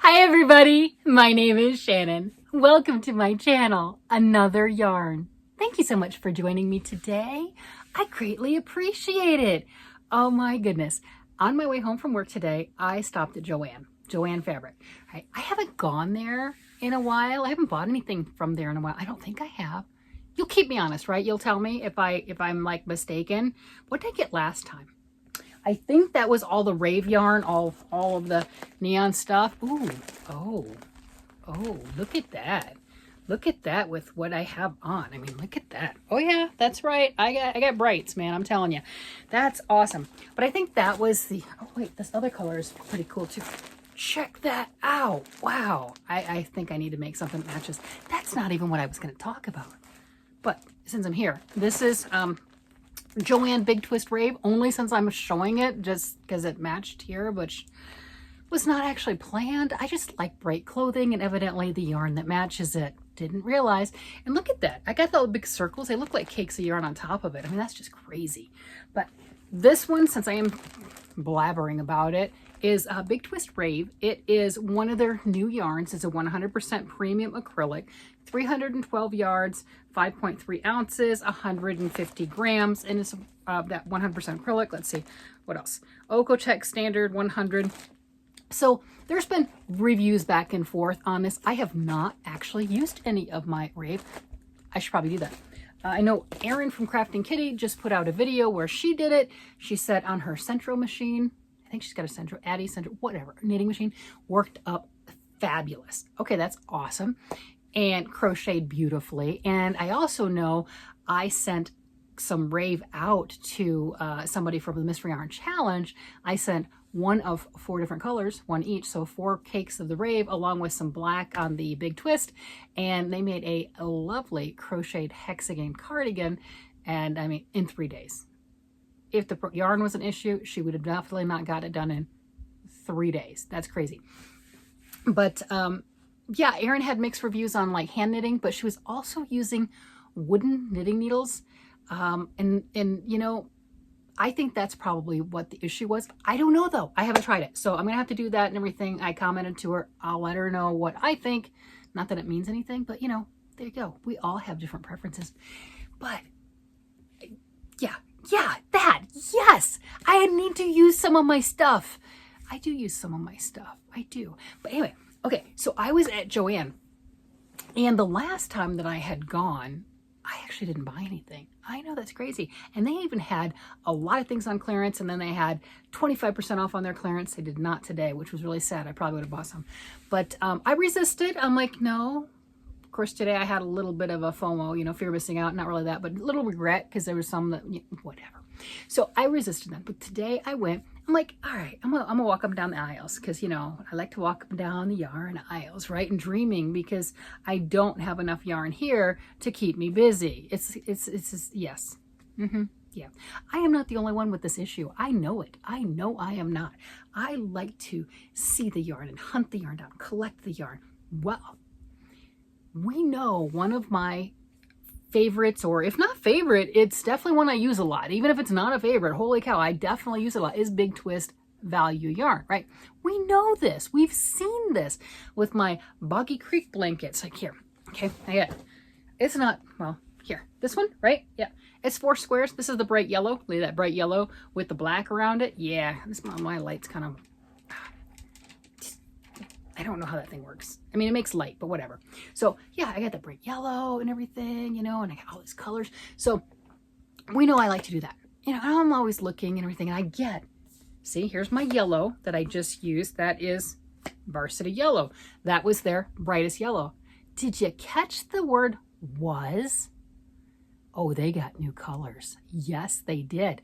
Hi everybody, my name is Shannon. Welcome to my channel, Another Yarn. Thank you so much for joining me today. I greatly appreciate it. Oh my goodness. On my way home from work today, I stopped at JoAnn Fabric. I haven't gone there in a while. I haven't bought anything from there in a while. I don't think I have. You'll keep me honest, right? You'll tell me if I'm like mistaken. What did I get last time? I think that was all the rave yarn, all of the neon stuff. Ooh, oh, look at that. Look at that with what I have on. I mean, look at that. Oh yeah, that's right. I got brights, man. I'm telling you. That's awesome. But I think that was the, oh wait, this other color is pretty cool too. Check that out. Wow. I think I need to make something that matches. That's not even what I was going to talk about. But since I'm here, this is, JoAnn Big Twist Rave, only since I'm showing it just because it matched here, which was not actually planned. I just like bright clothing and evidently the yarn that matches it. Didn't realize. And look at that. I got the big circles. They look like cakes of yarn on top of it. I mean, that's just crazy. But this one, since I am blabbering about it, is Big Twist Rave. It is one of their new yarns. It's a 100% premium acrylic, 312 yards, 5.3 ounces, 150 grams, and it's that 100% acrylic. Let's see, what else? Okotex Standard 100. So there's been reviews back and forth on this. I have not actually used any of my Rave. I should probably do that. I know Erin from Crafting Kitty just put out a video where she did it. She said on her Centro machine, I think she's got a Centro, Addy Centro, whatever, knitting machine, worked up fabulous. Okay, that's awesome. And crocheted beautifully. And I also know I sent some Rave out to somebody from the Mystery Yarn Challenge. I sent one of 4 different colors, one each, so 4 cakes of the Rave along with some black on the Big Twist, and they made a lovely crocheted hexagon cardigan, and I mean in 3 days. If the yarn was an issue, she would have definitely not got it done in 3 days. That's crazy. But yeah, Erin had mixed reviews on like hand knitting, but she was also using wooden knitting needles, and you know, I think that's probably what the issue was. I don't know though. I haven't tried it. So I'm going to have to do that and everything. I commented to her. I'll let her know what I think. Not that it means anything, but you know, there you go. We all have different preferences. But yeah, that. Yes. I need to use some of my stuff. I do use some of my stuff. I do. But anyway, okay. So I was at JoAnn, and the last time that I had gone, I actually didn't buy anything. I know, that's crazy. And they even had a lot of things on clearance, and then they had 25% off on their clearance. They did not today, which was really sad. I probably would have bought some. But I resisted. I'm like, no. Of course, today I had a little bit of a FOMO, you know, fear of missing out. Not really that, but a little regret because there was some that, you know, whatever. So I resisted them. But today I went. I'm like, all right, I'm gonna walk up and down the aisles because, you know, I like to walk up and down the yarn aisles, right? And dreaming because I don't have enough yarn here to keep me busy. It's yes. Yeah. I am not the only one with this issue. I know it. I know I am not. I like to see the yarn and hunt the yarn down, collect the yarn. Well, we know one of my favorites, or if not favorite, it's definitely one I use a lot. Even if it's not a favorite, holy cow, I definitely use it a lot, is Big Twist Value Yarn, right? We know this. We've seen this with my Boggy Creek blankets. Like here, okay, I got it. It's not, well, here, this one, right? Yeah, it's 4 squares. This is the bright yellow. Look at that bright yellow with the black around it. Yeah, this my light's kind of, I don't know how that thing works. I mean, it makes light, but whatever. So yeah, I got the bright yellow and everything, you know, and I got all these colors. So we know I like to do that. You know, I'm always looking and everything, and I get, see, here's my yellow that I just used. That is Varsity Yellow. That was their brightest yellow. Did you catch the word was? Oh, they got new colors. Yes, they did.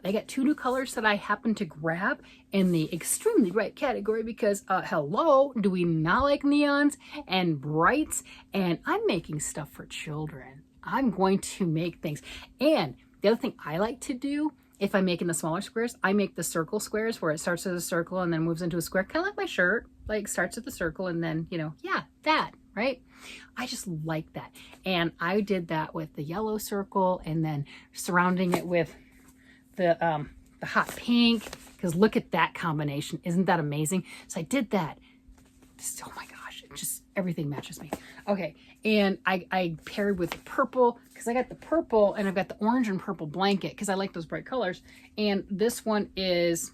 They got 2 new colors that I happened to grab in the extremely bright category because, hello, do we not like neons and brights? And I'm making stuff for children. I'm going to make things. And the other thing I like to do, if I'm making the smaller squares, I make the circle squares where it starts as a circle and then moves into a square, kind of like my shirt, like starts at the circle and then, you know, yeah, that, right? I just like that. And I did that with the yellow circle and then surrounding it with the hot pink, because look at that combination. Isn't that amazing? So I did that. oh my gosh, it just, everything matches me. Okay, and I paired with purple because I got the purple and I've got the orange and purple blanket because I like those bright colors. And this one is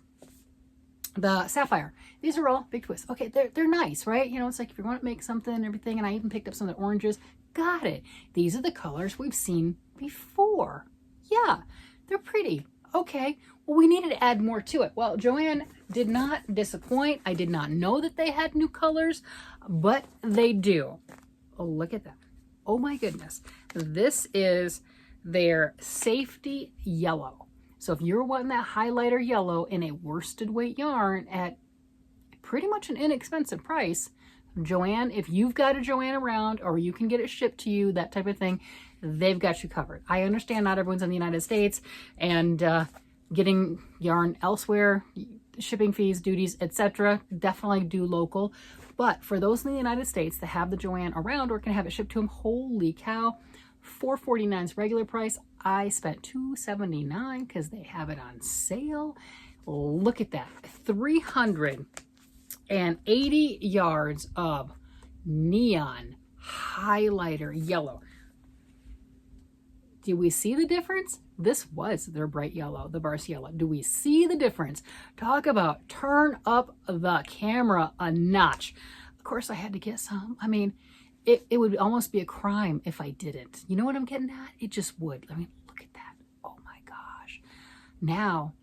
the sapphire. These are all Big Twist. Okay, they're nice, right? You know, it's like if you want to make something and everything, and I even picked up some of the oranges. Got it. These are the colors we've seen before. Yeah, they're pretty. Okay, well, we needed to add more to it. Well, JoAnn did not disappoint. I did not know that they had new colors, but they do. Oh, look at that. Oh my goodness. This is their safety yellow. So if you're wanting that highlighter yellow in a worsted weight yarn at pretty much an inexpensive price, JoAnn, if you've got a JoAnn around or you can get it shipped to you, that type of thing, they've got you covered. I understand not everyone's in the United States, and getting yarn elsewhere, shipping fees, duties, etc., definitely do local. But for those in the United States that have the JoAnn around or can have it shipped to them, holy cow, $4.49 regular price. I spent $2.79 because they have it on sale. Look at that, 380 yards of neon highlighter yellow. Do we see the difference? This was their bright yellow, the Barse yellow. Do we see the difference? Talk about turn up the camera a notch. Of course, I had to get some. I mean, it would almost be a crime if I didn't. You know what I'm getting at? It just would. I mean, look at that. Oh my gosh. Now,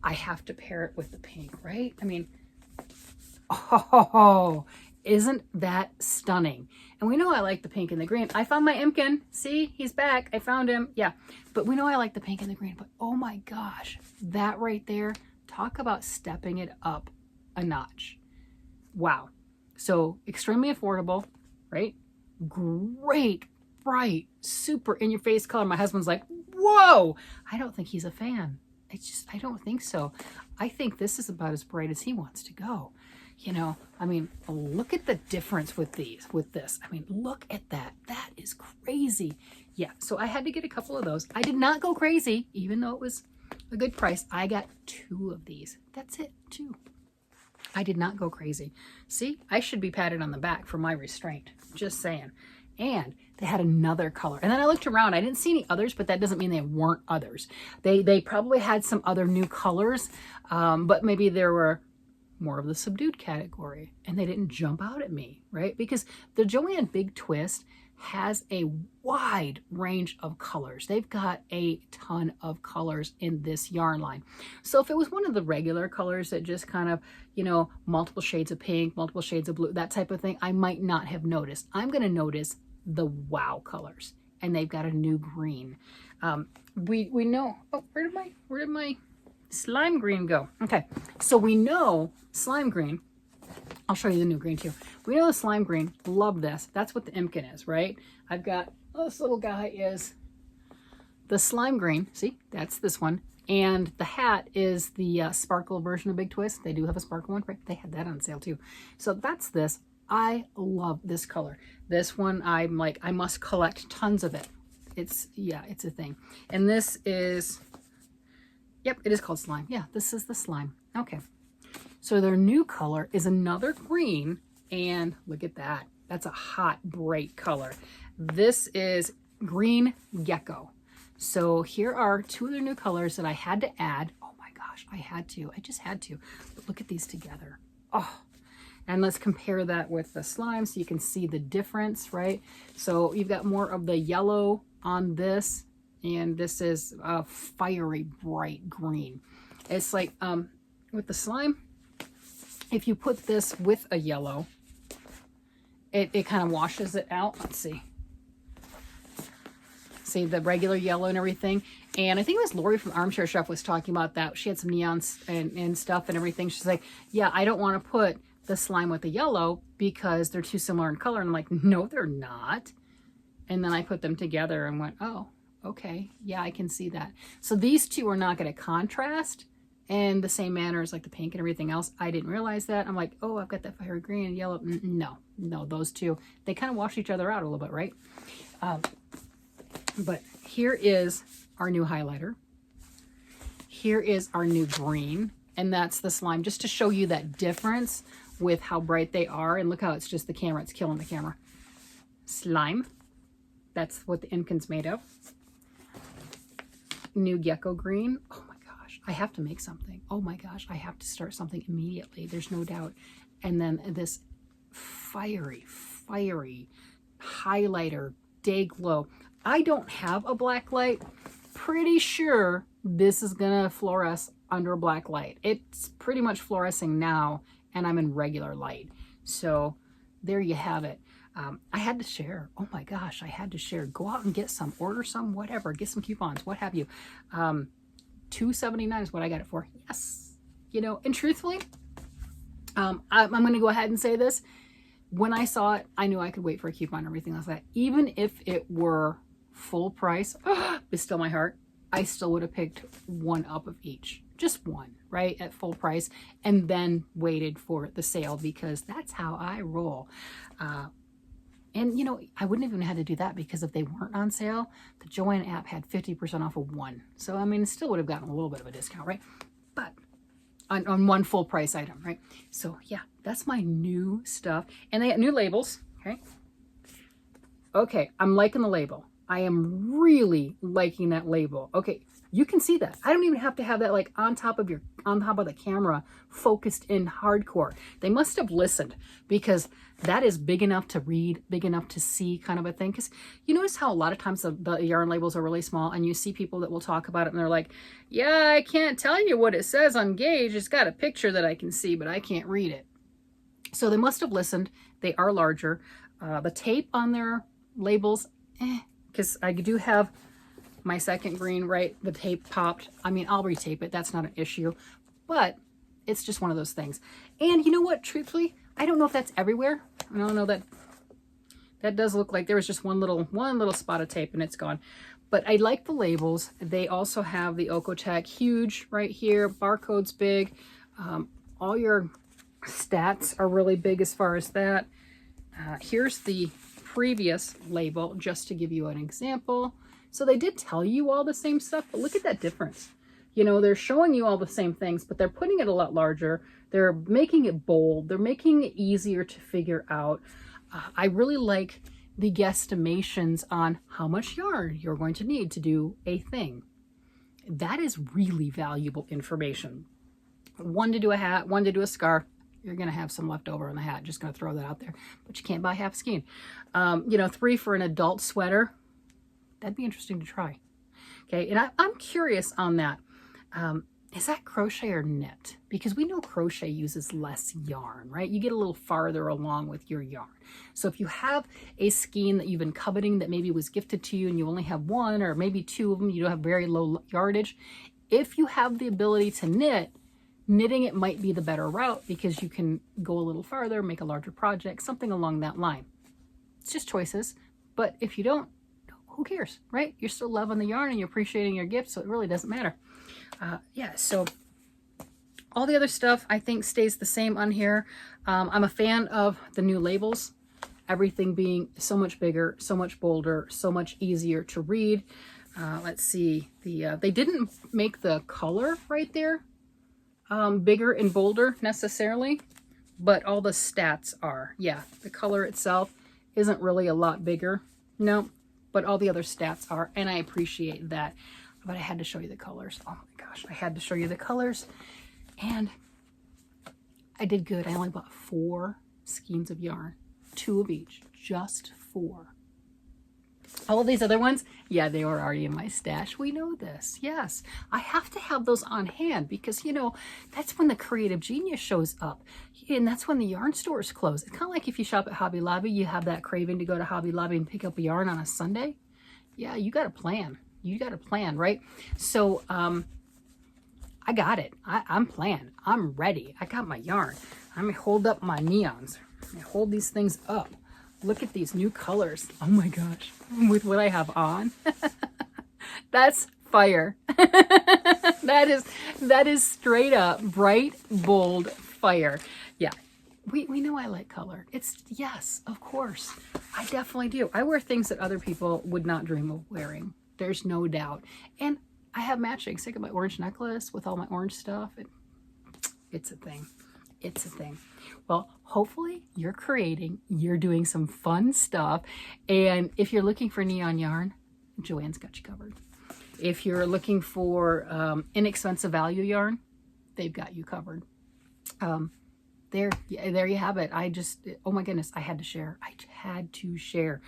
I have to pair it with the pink, right? I mean, oh, isn't that stunning? And we know I like the pink and the green. I found my Imkin. See, he's back. I found him. Yeah, but we know I like the pink and the green. But oh my gosh, that right there, talk about stepping it up a notch. Wow. So extremely affordable, right? Great, bright, super in your face color. My husband's like, whoa, I don't think he's a fan. I don't think so. I think this is about as bright as he wants to go. You know, I mean, look at the difference with this. I mean, look at that. That is crazy. Yeah, so I had to get a couple of those. I did not go crazy, even though it was a good price. I got 2 of these. That's it, 2. I did not go crazy. See, I should be patted on the back for my restraint. Just saying. And they had another color. And then I looked around. I didn't see any others, but that doesn't mean they weren't others. They probably had some other new colors, but maybe there were more of the subdued category and they didn't jump out at me, right? Because the JoAnn Big Twist has a wide range of colors. They've got a ton of colors in this yarn line. So if it was one of the regular colors that just kind of, you know, multiple shades of pink, multiple shades of blue, that type of thing, I might not have noticed. I'm going to notice the wow colors, and they've got a new green. We know, oh, where did my slime green go? Okay, so we know slime green. I'll show you the new green too. We know the slime green. Love this. That's what the Imkin is, right? I've got, oh, this little guy is the slime green. See, that's this one. And the hat is the sparkle version of Big Twist. They do have a sparkle one, right? They had that on sale too. So that's this. I love this color. This one, I'm like, I must collect tons of it. It's, yeah, it's a thing. And this is, yep, it is called slime. Yeah, this is the slime. Okay. So their new color is another green, and look at that. That's a hot, bright color. This is green gecko. So here are 2 of their new colors that I had to add. Oh my gosh, I had to. I just had to. But look at these together. Oh, and let's compare that with the slime so you can see the difference, right? So you've got more of the yellow on this, and this is a fiery, bright green. It's like with the slime, if you put this with a yellow, it kind of washes it out. Let's see. See the regular yellow and everything. And I think it was Lori from Armchair Chef was talking about that. She had some neons and stuff and everything. She's like, yeah, I don't want to put the slime with the yellow because they're too similar in color. And I'm like, no, they're not. And then I put them together and went, oh, okay. Yeah, I can see that. So these 2 are not going to contrast in the same manner as like the pink and everything else. I didn't realize that. I'm like, oh, I've got that fire green and yellow. No, those 2, they kind of wash each other out a little bit, right? But here is our new highlighter. Here is our new green, and that's the slime. Just to show you that difference, with how bright they are. And look how it's just the camera. It's killing the camera. Slime. That's what the Imkin's made of. New gecko green. Oh my gosh. I have to make something. Oh my gosh. I have to start something immediately. There's no doubt. And then this fiery highlighter day glow. I don't have a black light. Pretty sure this is gonna fluoresce under a black light. It's pretty much fluorescing now, and I'm in regular light. So there you have it. I had to share. Oh my gosh, I had to share. Go out and get some, order some, whatever, get some coupons, what have you. $2.79 is what I got it for. Yes. You know, and truthfully, I'm going to go ahead and say this. When I saw it, I knew I could wait for a coupon and everything like that. Even if it were full price, but still my heart, I still would have picked one up of each. Just one, right? At full price, and then waited for the sale, because that's how I roll. And you know, I wouldn't even have had to do that, because if they weren't on sale, the JoAnn app had 50% off of one. So, I mean, still would have gotten a little bit of a discount, right? But on one full price item, right? So yeah, that's my new stuff. And they got new labels, okay? Okay, I'm liking the label. I am really liking that label. Okay, you can see that. I don't even have to have that like on top of the camera, focused in hardcore. They must have listened, because that is big enough to read, big enough to see, kind of a thing. Because you notice how a lot of times the yarn labels are really small, and you see people that will talk about it and they're like, yeah, I can't tell you what it says on Gauge. It's got a picture that I can see, but I can't read it. So they must have listened. They are larger. The tape on their labels, because I do have my second green, right? The tape popped. I mean, I'll retape it. That's not an issue, but it's just one of those things. And you know what? Truthfully, I don't know if that's everywhere. I don't know that. That does look like there was just one little spot of tape and it's gone. But I like the labels. They also have the Okotech huge right here. Barcode's big. All your stats are really big as far as that. Here's the previous label, just to give you an example. So they did tell you all the same stuff, but look at that difference. You know, they're showing you all the same things, but they're putting it a lot larger. They're making it bold. They're making it easier to figure out. I really like the guesstimations on how much yarn you're going to need to do a thing. That is really valuable information. One to do a hat, one to do a scarf. You're going to have some left over in the hat. Just going to throw that out there. But you can't buy half a skein. You know, 3 for an adult sweater. That'd be interesting to try. Okay, and I'm curious on that. Is that crochet or knit? Because we know crochet uses less yarn, right? You get a little farther along with your yarn. So if you have a skein that you've been coveting that maybe was gifted to you and you only have 1 or maybe 2 of them, you don't have very low yardage. If you have the ability to knit, knitting it might be the better route, because you can go a little farther, make a larger project, something along that line. It's just choices. But if you don't, who cares, right? You're still loving the yarn and you're appreciating your gift, so it really doesn't matter. Yeah, so all the other stuff I think stays the same on here. I'm a fan of the new labels, everything being so much bigger, so much bolder, so much easier to read. Let's see, they didn't make the color right there bigger and bolder necessarily, but all the stats are. Yeah, the color itself isn't really a lot bigger, no, but all the other stats are, and I appreciate that. But I had to show you the colors. Oh my gosh, I had to show you the colors. And I did good. I only bought 4 skeins of yarn, 2 of each, just 4. All of these other ones, yeah, they were already in my stash. We know this. Yes, I have to have those on hand, because, you know, that's when the creative genius shows up. And that's when the yarn stores close. It's kind of like if you shop at Hobby Lobby, you have that craving to go to Hobby Lobby and pick up a yarn on a Sunday. Yeah, you got a plan. You got a plan, right? So I got it. I'm planned. I'm ready. I got my yarn. I'm going to hold up my neons. I'm going to hold these things up. Look at these new colors. Oh my gosh. With what I have on. That's fire. That is straight up bright, bold fire. Yeah. We know I like color. It's, yes, of course. I definitely do. I wear things that other people would not dream of wearing. There's no doubt. And I have matching. Think of my orange necklace with all my orange stuff. It's a thing. It's a thing. Well, hopefully you're creating, you're doing some fun stuff. And if you're looking for neon yarn, JoAnn's got you covered. If you're looking for inexpensive value yarn, they've got you covered. There you have it. Oh my goodness, I had to share. I had to share.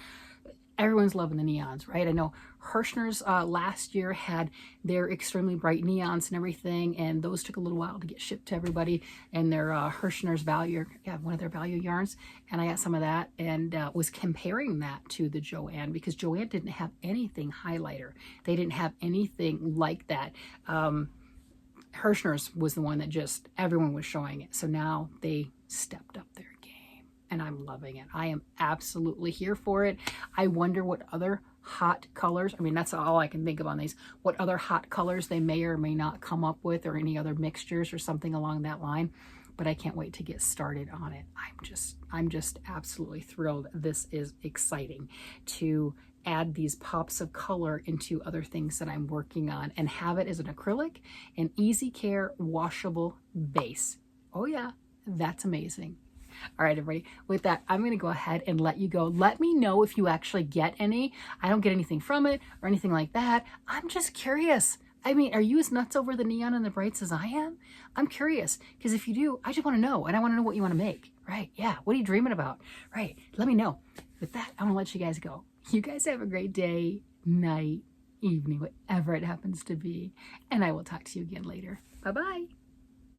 Everyone's loving the neons, right? I know Hirschner's last year had their extremely bright neons and everything, and those took a little while to get shipped to everybody. And their Hirschner's value, one of their value yarns, and I got some of that, and was comparing that to the JoAnn, because JoAnn didn't have anything highlighter. They didn't have anything like that. Hirschner's was the one that just everyone was showing it. So now they stepped up their game, and I'm loving it. I am absolutely here for it. I wonder what other hot colors, I mean, that's all I can think of on these, what other hot colors they may or may not come up with, or any other mixtures or something along that line. But I can't wait to get started on it. I'm just absolutely thrilled. This is exciting to add these pops of color into other things that I'm working on and have it as an acrylic and easy care washable base. Oh yeah, that's amazing. All right, everybody, with that, I'm going to go ahead and let you go. Let me know if you actually get any. I don't get anything from it or anything like that. I'm just curious. I mean, are you as nuts over the neon and the brights as I am? I'm curious, because if you do, I just want to know, and I want to know what you want to make, right? Yeah, what are you dreaming about? Right, let me know. With that, I want to let you guys go. You guys have a great day, night, evening, whatever it happens to be, and I will talk to you again later. Bye-bye.